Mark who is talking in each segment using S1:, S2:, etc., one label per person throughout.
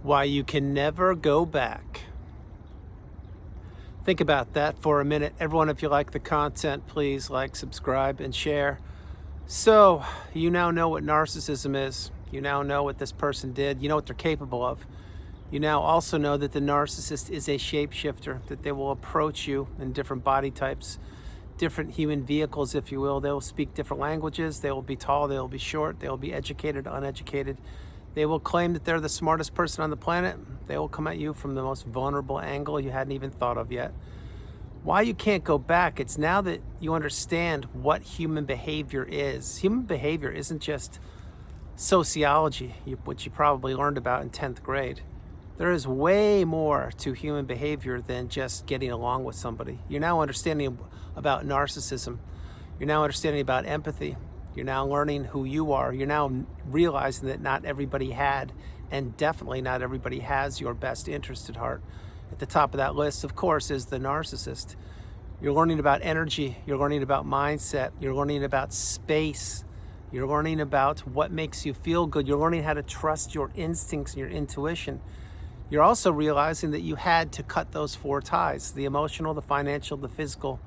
S1: Why you can never go back. Think about that for a minute. Everyone, if you like the content, please like, subscribe, and share. So, you now know what narcissism is. You now know what this person did. You know what they're capable of. You now also know that the narcissist is a shapeshifter, that they will approach you in different body types, different human vehicles, if you will. They will speak different languages. They will be tall. They will be short. They will be educated, uneducated. They will claim that they're the smartest person on the planet. They will come at you from the most vulnerable angle you hadn't even thought of yet. Why you can't go back, it's now that you understand what human behavior is. Human behavior isn't just sociology, which you probably learned about in 10th grade. There is way more to human behavior than just getting along with somebody. You're now understanding about narcissism. You're now understanding about empathy. You're now learning who you are. You're now realizing that not everybody had, and definitely not everybody has, your best interest at heart. At the top of that list, of course, is the narcissist. You're learning about energy. You're learning about mindset. You're learning about space. You're learning about what makes you feel good. You're learning how to trust your instincts and your intuition. You're also realizing that you had to cut those four ties: the emotional, the financial, the physical,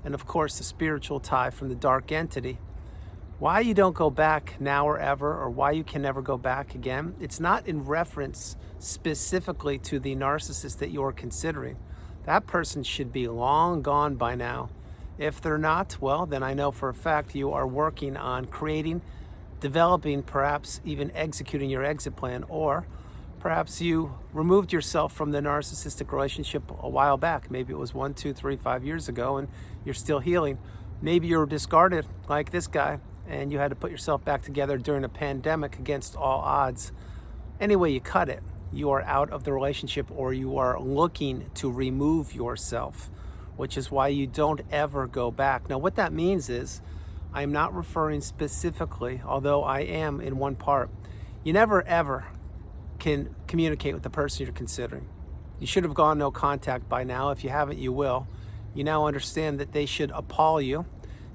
S1: and of course the spiritual tie from the dark entity. Why you don't go back now or ever, or why you can never go back again, it's not in reference specifically to the narcissist that you're considering. That person should be long gone by now. If they're not, well, then I know for a fact you are working on creating, developing, perhaps even executing your exit plan, or perhaps you removed yourself from the narcissistic relationship a while back. Maybe it was 1, 2, 3, 5 years ago, and you're still healing. Maybe you were discarded like this guy, and you had to put yourself back together during a pandemic against all odds. Any way you cut it, you are out of the relationship, or you are looking to remove yourself, which is why you don't ever go back. Now, what that means is, I'm not referring specifically, although I am in one part, you never ever can communicate with the person you're considering. You should have gone no contact by now. If you haven't, you will. You now understand that they should appall you.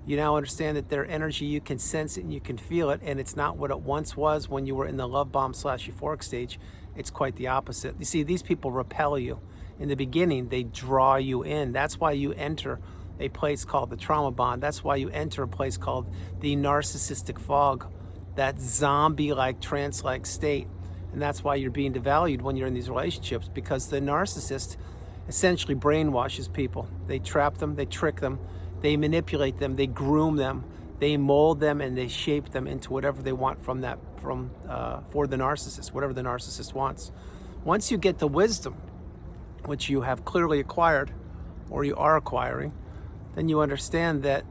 S1: You now understand that their energy, you can sense it and you can feel it, and it's not what it once was when you were in the love bomb / euphoric stage. It's quite the opposite. You see, these people repel you. In the beginning, they draw you in. That's why you enter a place called the trauma bond. That's why you enter a place called the narcissistic fog, that zombie-like, trance-like state. And that's why you're being devalued when you're in these relationships, because the narcissist essentially brainwashes people. They trap them, they trick them, they manipulate them, they groom them, they mold them, and they shape them into whatever they want for the narcissist, whatever the narcissist wants. Once you get the wisdom, which you have clearly acquired, or you are acquiring, then you understand that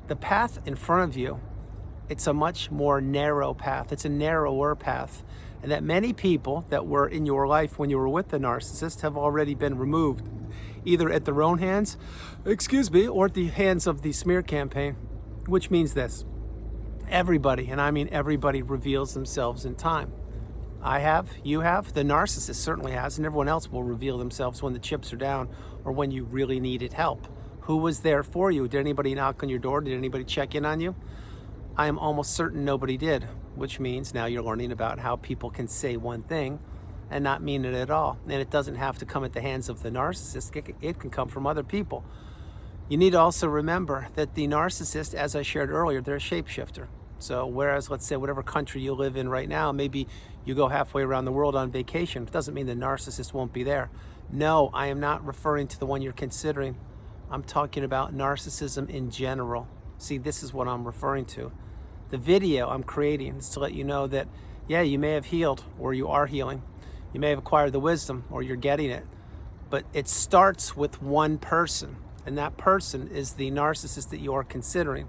S1: the path in front of you, it's a much more narrow path. It's a narrower path. And that many people that were in your life when you were with the narcissist have already been removed, either at their own hands, or at the hands of the smear campaign, which means this: everybody, and I mean everybody, reveals themselves in time. I have, you have, the narcissist certainly has, and everyone else will reveal themselves when the chips are down or when you really needed help. Who was there for you? Did anybody knock on your door? Did anybody check in on you? I am almost certain nobody did, which means now you're learning about how people can say one thing and not mean it at all. And it doesn't have to come at the hands of the narcissist. It can come from other people. You need to also remember that the narcissist, as I shared earlier, they're a shapeshifter. So whereas, let's say, whatever country you live in right now, maybe you go halfway around the world on vacation, it doesn't mean the narcissist won't be there. No, I am not referring to the one you're considering. I'm talking about narcissism in general. See, this is what I'm referring to. The video I'm creating is to let you know that, yeah, you may have healed, or you are healing. You may have acquired the wisdom, or you're getting it. But it starts with one person, and that person is the narcissist that you are considering.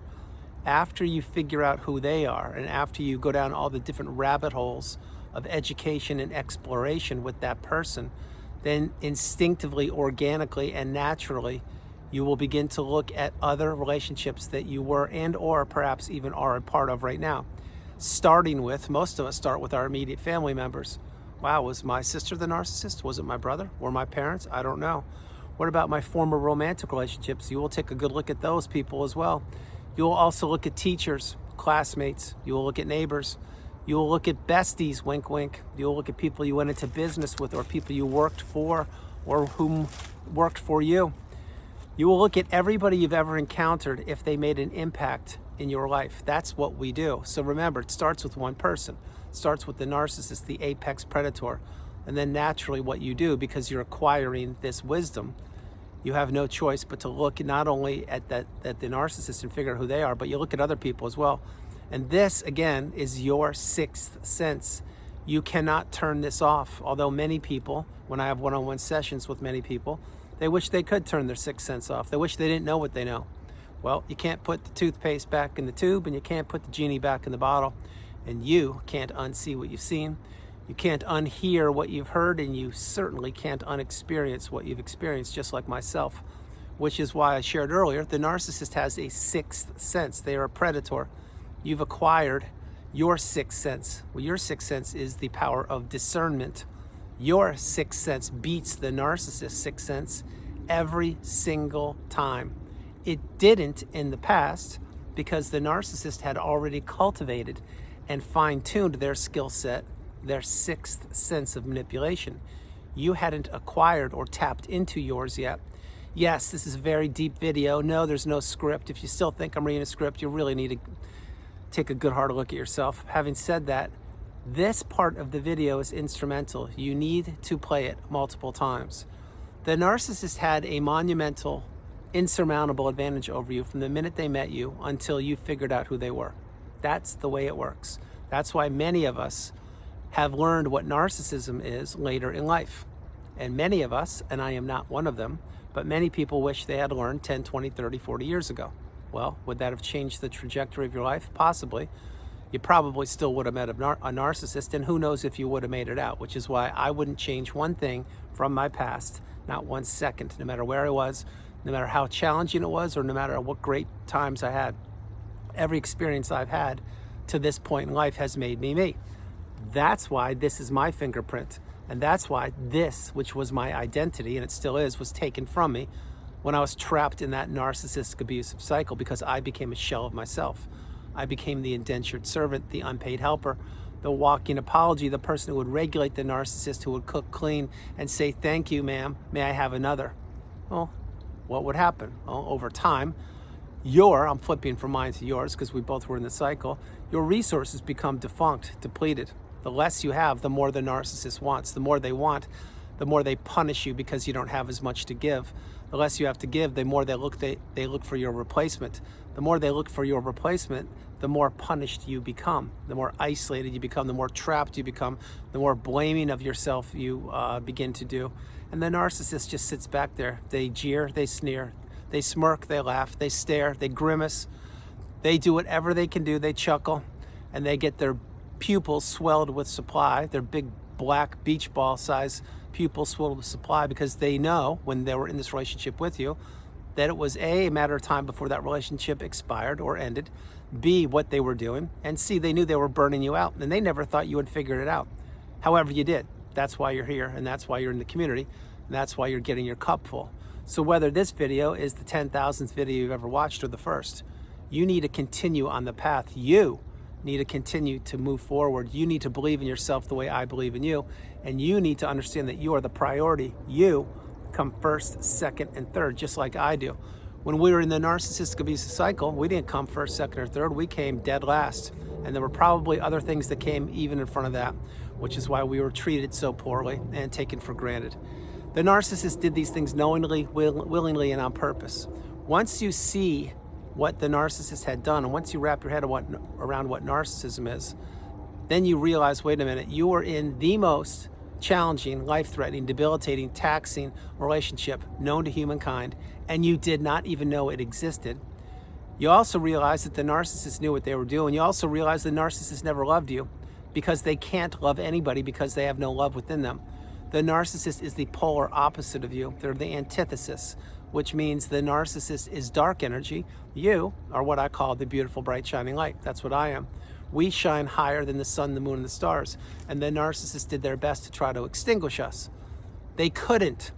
S1: After you figure out who they are, and after you go down all the different rabbit holes of education and exploration with that person, then instinctively, organically, and naturally, you will begin to look at other relationships that you were and or perhaps even are a part of right now. Starting with, most of us start with our immediate family members. Wow, was my sister the narcissist? Was it my brother or my parents? I don't know. What about my former romantic relationships? You will take a good look at those people as well. You will also look at teachers, classmates. You will look at neighbors. You will look at besties, wink, wink. You'll look at people you went into business with or people you worked for or whom worked for you. You will look at everybody you've ever encountered if they made an impact in your life. That's what we do. So remember, it starts with one person. It starts with the narcissist, the apex predator. And then naturally what you do, because you're acquiring this wisdom, you have no choice but to look not only at the narcissist and figure out who they are, but you look at other people as well. And this, again, is your sixth sense. You cannot turn this off. Although many people, when I have one-on-one sessions with many people, they wish they could turn their sixth sense off. They wish they didn't know what they know. Well, you can't put the toothpaste back in the tube, and you can't put the genie back in the bottle. And you can't unsee what you've seen. You can't unhear what you've heard, and you certainly can't unexperience what you've experienced, just like myself, which is why I shared earlier, the narcissist has a sixth sense. They are a predator. You've acquired your sixth sense. Well, your sixth sense is the power of discernment. Your sixth sense beats the narcissist's sixth sense every single time. It didn't in the past because the narcissist had already cultivated and fine-tuned their skill set, their sixth sense of manipulation. You hadn't acquired or tapped into yours yet. Yes, this is a very deep video. No, there's no script. If you still think I'm reading a script, you really need to take a good hard look at yourself. Having said that, this part of the video is instrumental. You need to play it multiple times. The narcissist had a monumental, insurmountable advantage over you from the minute they met you until you figured out who they were. That's the way it works. That's why many of us have learned what narcissism is later in life. And many of us, and I am not one of them, but many people wish they had learned 10, 20, 30, 40 years ago. Well, would that have changed the trajectory of your life? Possibly. You probably still would have met a narcissist, and who knows if you would have made it out, which is why I wouldn't change one thing from my past, not 1 second, no matter where I was, no matter how challenging it was, or no matter what great times I had. Every experience I've had to this point in life has made me me. That's why this is my fingerprint. And that's why this, which was my identity, and it still is, was taken from me when I was trapped in that narcissistic abusive cycle, because I became a shell of myself. I became the indentured servant, the unpaid helper, the walking apology, the person who would regulate the narcissist, who would cook, clean, and say, "Thank you, ma'am, may I have another?" Well, what would happen? Well, over time, I'm flipping from mine to yours because we both were in the cycle, your resources become defunct, depleted. The less you have, the more the narcissist wants. The more they want, the more they punish you because you don't have as much to give. The less you have to give, the more they look for your replacement. The more they look for your replacement, the more punished you become. The more isolated you become, the more trapped you become, the more blaming of yourself you begin to do. And the narcissist just sits back there. They jeer, they sneer, they smirk, they laugh, they stare, they grimace. They do whatever they can do. They chuckle, and they get their pupils swelled with supply, their big black beach ball size pupils swelled with supply, because they know when they were in this relationship with you that it was A, matter of time before that relationship expired or ended, B, what they were doing, and C, they knew they were burning you out, and they never thought you had figured it out. However, you did. That's why you're here, and that's why you're in the community, and that's why you're getting your cup full. So whether this video is the 10,000th video you've ever watched or the first, you need to continue on the path. You need to continue to move forward. You need to believe in yourself the way I believe in you, and you need to understand that you are the priority. You come first, second, and third, just like I do. When we were in the narcissistic abusive cycle, we didn't come first, second, or third. We came dead last, and there were probably other things that came even in front of that, which is why we were treated so poorly and taken for granted. The narcissist did these things knowingly, willingly, and on purpose. Once you see what the narcissist had done, and once you wrap your head around what narcissism is, then you realize, wait a minute, you are in the most challenging, life-threatening, debilitating, taxing relationship known to humankind, and you did not even know it existed. You also realize that the narcissist knew what they were doing. You also realize the narcissist never loved you, because they can't love anybody because they have no love within them. The narcissist is the polar opposite of you. They're the antithesis, which means the narcissist is dark energy. You are what I call the beautiful, bright, shining light. That's what I am. We shine higher than the sun, the moon, and the stars. And the narcissists did their best to try to extinguish us. They couldn't.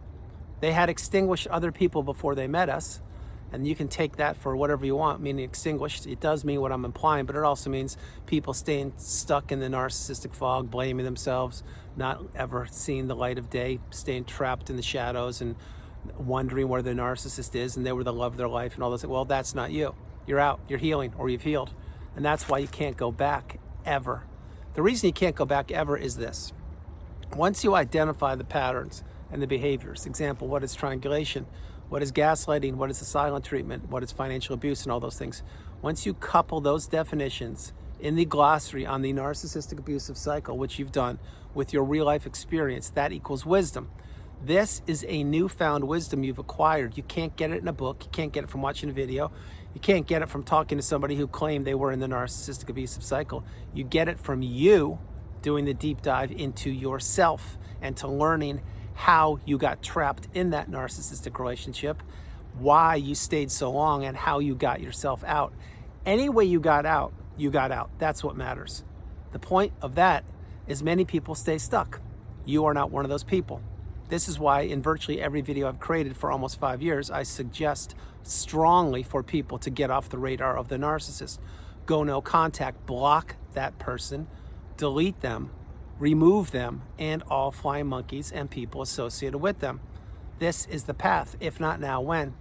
S1: They had extinguished other people before they met us. And you can take that for whatever you want, meaning extinguished. It does mean what I'm implying, but it also means people staying stuck in the narcissistic fog, blaming themselves, not ever seeing the light of day, staying trapped in the shadows and wondering where the narcissist is and they were the love of their life and all this. Well, that's not you. You're out, you're healing, or you've healed. And that's why you can't go back ever. The reason you can't go back ever is this. Once you identify the patterns and the behaviors, example, what is triangulation? What is gaslighting? What is the silent treatment? What is financial abuse and all those things? Once you couple those definitions in the glossary on the narcissistic abusive cycle, which you've done with your real life experience, that equals wisdom. This is a newfound wisdom you've acquired. You can't get it in a book. You can't get it from watching a video. You can't get it from talking to somebody who claimed they were in the narcissistic abusive cycle. You get it from you doing the deep dive into yourself and to learning how you got trapped in that narcissistic relationship, why you stayed so long, and how you got yourself out. Any way you got out, you got out. That's what matters. The point of that is many people stay stuck. You are not one of those people. This is why in virtually every video I've created for almost 5 years, I suggest strongly for people to get off the radar of the narcissist. Go no contact, block that person, delete them, remove them, and all flying monkeys and people associated with them. This is the path. If not now, when?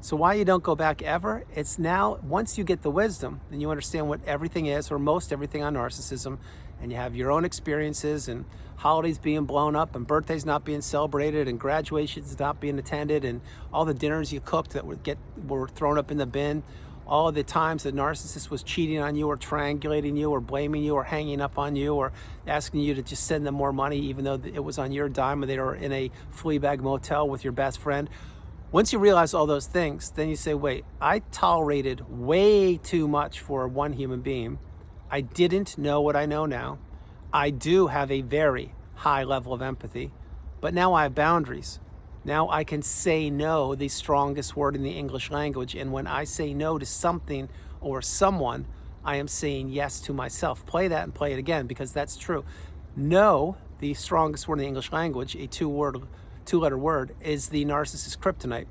S1: So why you don't go back ever? It's now, once you get the wisdom and you understand what everything is, or most everything on narcissism, and you have your own experiences and holidays being blown up and birthdays not being celebrated and graduations not being attended and all the dinners you cooked that were thrown up in the bin, all of the times the narcissist was cheating on you or triangulating you or blaming you or hanging up on you or asking you to just send them more money even though it was on your dime or they were in a flea bag motel with your best friend. Once you realize all those things, then you say, wait, I tolerated way too much for one human being. I didn't know what I know now. I do have a very high level of empathy, but now I have boundaries. Now I can say no, the strongest word in the English language. And when I say no to something or someone, I am saying yes to myself. Play that and play it again, because that's true. No, the strongest word in the English language, a two-letter word, is the narcissist kryptonite.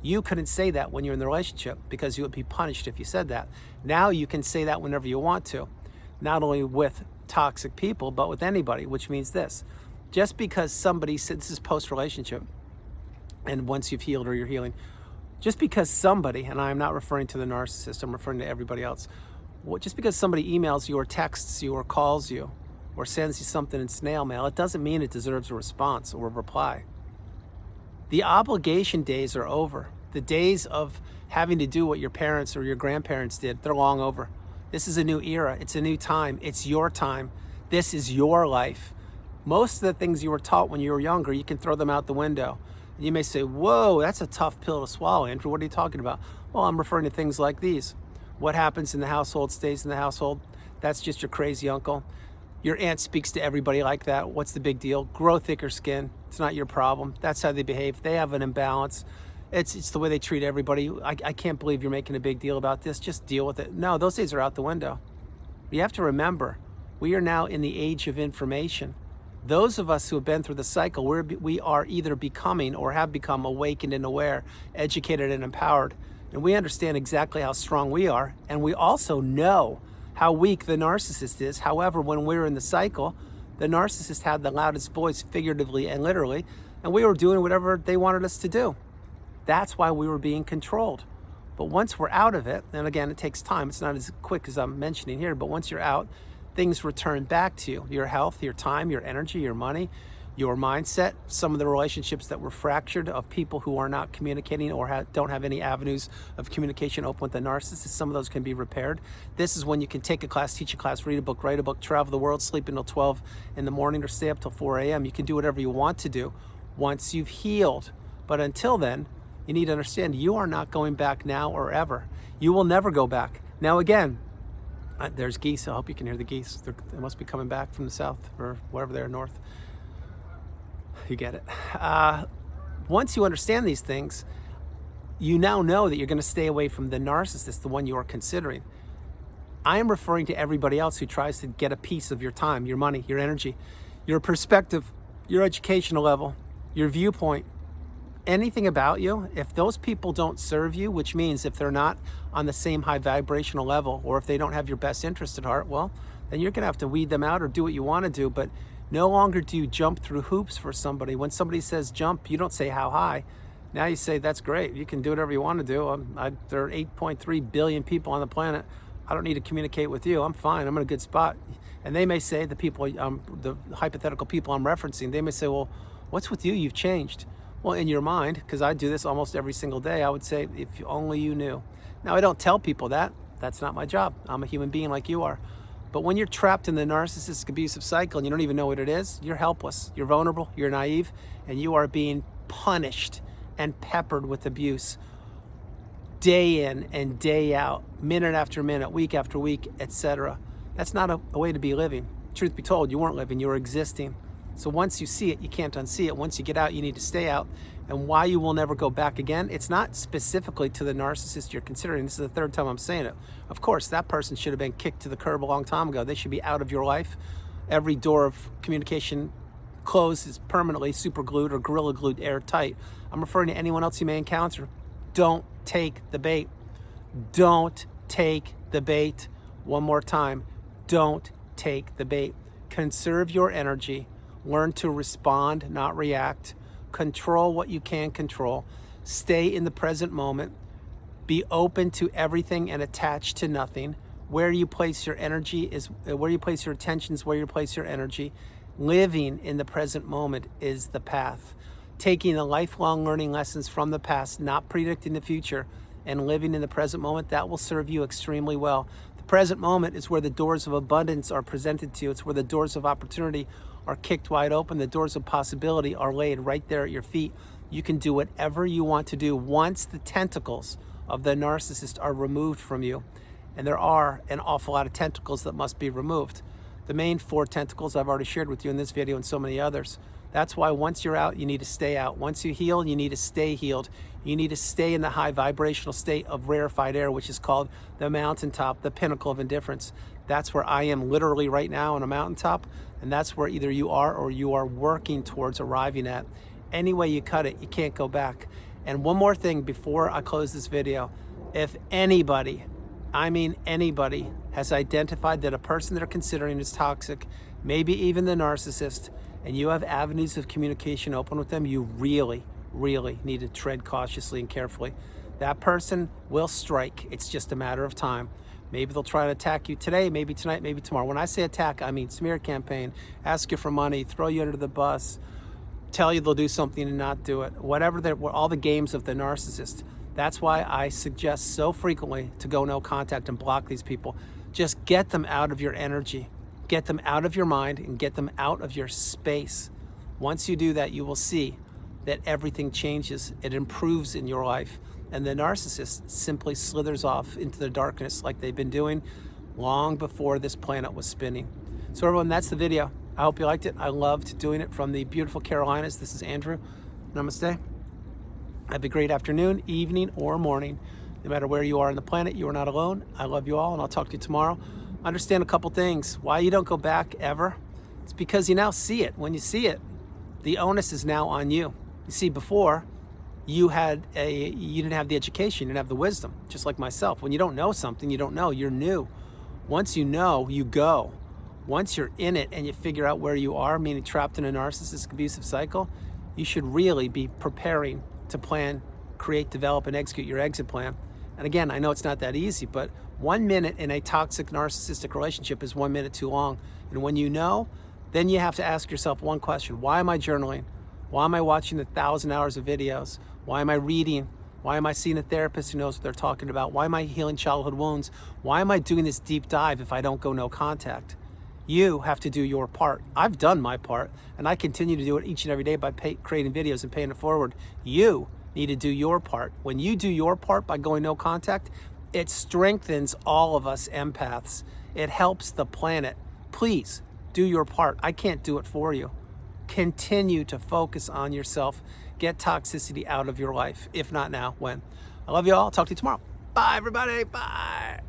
S1: You couldn't say that when you're in the relationship because you would be punished if you said that. Now you can say that whenever you want to, not only with toxic people, but with anybody, which means this. Just because somebody said, this is post-relationship, and once you've healed or you're healing, just because somebody, and I'm not referring to the narcissist, I'm referring to everybody else, just because somebody emails you or texts you or calls you or sends you something in snail mail, it doesn't mean it deserves a response or a reply. The obligation days are over. The days of having to do what your parents or your grandparents did, they're long over. This is a new era. It's a new time. It's your time. This is your life. Most of the things you were taught when you were younger, you can throw them out the window. You may say, whoa, that's a tough pill to swallow, Andrew. What are you talking about? Well, I'm referring to things like these. What happens in the household stays in the household. That's just your crazy uncle. Your aunt speaks to everybody like that. What's the big deal? Grow thicker skin. It's not your problem. That's how they behave. They have an imbalance. It's the way they treat everybody. I can't believe you're making a big deal about this. Just deal with it. No, those days are out the window. You have to remember, we are now in the age of information. Those of us who have been through the cycle, we are either becoming or have become awakened and aware, educated and empowered. And we understand exactly how strong we are. And we also know how weak the narcissist is. However, when we were in the cycle, the narcissist had the loudest voice, figuratively and literally, and we were doing whatever they wanted us to do. That's why we were being controlled. But once we're out of it, and again, it takes time. It's not as quick as I'm mentioning here, but once you're out, things return back to you. Your health, your time, your energy, your money, your mindset. Some of the relationships that were fractured of people who are not communicating or don't have any avenues of communication open with the narcissist, some of those can be repaired. This is when you can take a class, teach a class, read a book, write a book, travel the world, sleep until 12 in the morning or stay up till 4 a.m. You can do whatever you want to do once you've healed. But until then, you need to understand you are not going back now or ever. You will never go back. Now again, there's geese. I hope you can hear the geese. They must be coming back from the south or wherever they are, north. You get it. Once you understand these things, you now know that you're going to stay away from the narcissist, the one you are considering. I am referring to everybody else who tries to get a piece of your time, your money, your energy, your perspective, your educational level, your viewpoint, anything about you, if those people don't serve you, which means if they're not on the same high vibrational level, or if they don't have your best interest at heart, well, then you're gonna have to weed them out or do what you wanna do. But no longer do you jump through hoops for somebody. When somebody says jump, you don't say how high. Now you say, that's great, you can do whatever you wanna do. There are 8.3 billion people on the planet. I don't need to communicate with you. I'm fine, I'm in a good spot. And they may say, the people, the hypothetical people I'm referencing, they may say, well, what's with you? You've changed. Well, in your mind, because I do this almost every single day, I would say, if only you knew. Now, I don't tell people that. That's not my job. I'm a human being like you are. But when you're trapped in the narcissistic abusive cycle and you don't even know what it is, you're helpless, you're vulnerable, you're naive, and you are being punished and peppered with abuse day in and day out, minute after minute, week after week, etc. That's not a way to be living. Truth be told, you weren't living, you were existing. So once you see it, you can't unsee it. Once you get out, you need to stay out. And why you will never go back again, it's not specifically to the narcissist you're considering. This is the third time I'm saying it. Of course, that person should have been kicked to the curb a long time ago. They should be out of your life. Every door of communication closed is permanently super glued or gorilla glued airtight. I'm referring to anyone else you may encounter. Don't take the bait. Don't take the bait. One more time. Don't take the bait. Conserve your energy. Learn to respond, not react. Control what you can control. Stay in the present moment. Be open to everything and attached to nothing. Where you place your energy is where you place your attention is where you place your energy. Living in the present moment is the path. Taking the lifelong learning lessons from the past, not predicting the future, and living in the present moment, that will serve you extremely well. The present moment is where the doors of abundance are presented to you. It's where the doors of opportunity are kicked wide open. The doors of possibility are laid right there at your feet. You can do whatever you want to do once the tentacles of the narcissist are removed from you. And there are an awful lot of tentacles that must be removed. The main 4 tentacles I've already shared with you in this video and so many others. That's why once you're out, you need to stay out. Once you heal, you need to stay healed. You need to stay in the high vibrational state of rarefied air, which is called the mountaintop, the pinnacle of indifference. That's where I am literally right now on a mountaintop, and that's where either you are or you are working towards arriving at. Any way you cut it, you can't go back. And one more thing before I close this video. If anybody, I mean anybody, has identified that a person they're considering is toxic, maybe even the narcissist, and you have avenues of communication open with them, you really need to tread cautiously and carefully. That person will strike. It's just a matter of time. Maybe they'll try to attack you today, maybe tonight, maybe tomorrow. When I say attack, I mean smear campaign, ask you for money, throw you under the bus, tell you they'll do something and not do it. Whatever, all the games of the narcissist. That's why I suggest so frequently to go no contact and block these people. Just get them out of your energy, get them out of your mind, and get them out of your space. Once you do that, you will see that everything changes. It improves in your life. And the narcissist simply slithers off into the darkness like they've been doing long before this planet was spinning. So everyone, that's the video. I hope you liked it. I loved doing it from the beautiful Carolinas. This is Andrew. Namaste. Have a great afternoon, evening, or morning. No matter where you are on the planet, you are not alone. I love you all, and I'll talk to you tomorrow. Understand a couple things. Why you don't go back ever? It's because you now see it. When you see it, the onus is now on you. You see, before, you didn't have the education, you didn't have the wisdom, just like myself. When you don't know something, you don't know, you're new. Once you know, you go. Once you're in it and you figure out where you are, meaning trapped in a narcissistic abusive cycle, you should really be preparing to plan, create, develop, and execute your exit plan. And again, I know it's not that easy, but 1 minute in a toxic narcissistic relationship is 1 minute too long. And when you know, then you have to ask yourself one question. Why am I journaling? Why am I watching 1,000 hours of videos? Why am I reading? Why am I seeing a therapist who knows what they're talking about? Why am I healing childhood wounds? Why am I doing this deep dive if I don't go no contact? You have to do your part. I've done my part, and I continue to do it each and every day by creating videos and paying it forward. You need to do your part. When you do your part by going no contact, it strengthens all of us empaths. It helps the planet. Please do your part. I can't do it for you. Continue to focus on yourself. Get toxicity out of your life. If not now, when? I love you all. Talk to you tomorrow. Bye, everybody. Bye.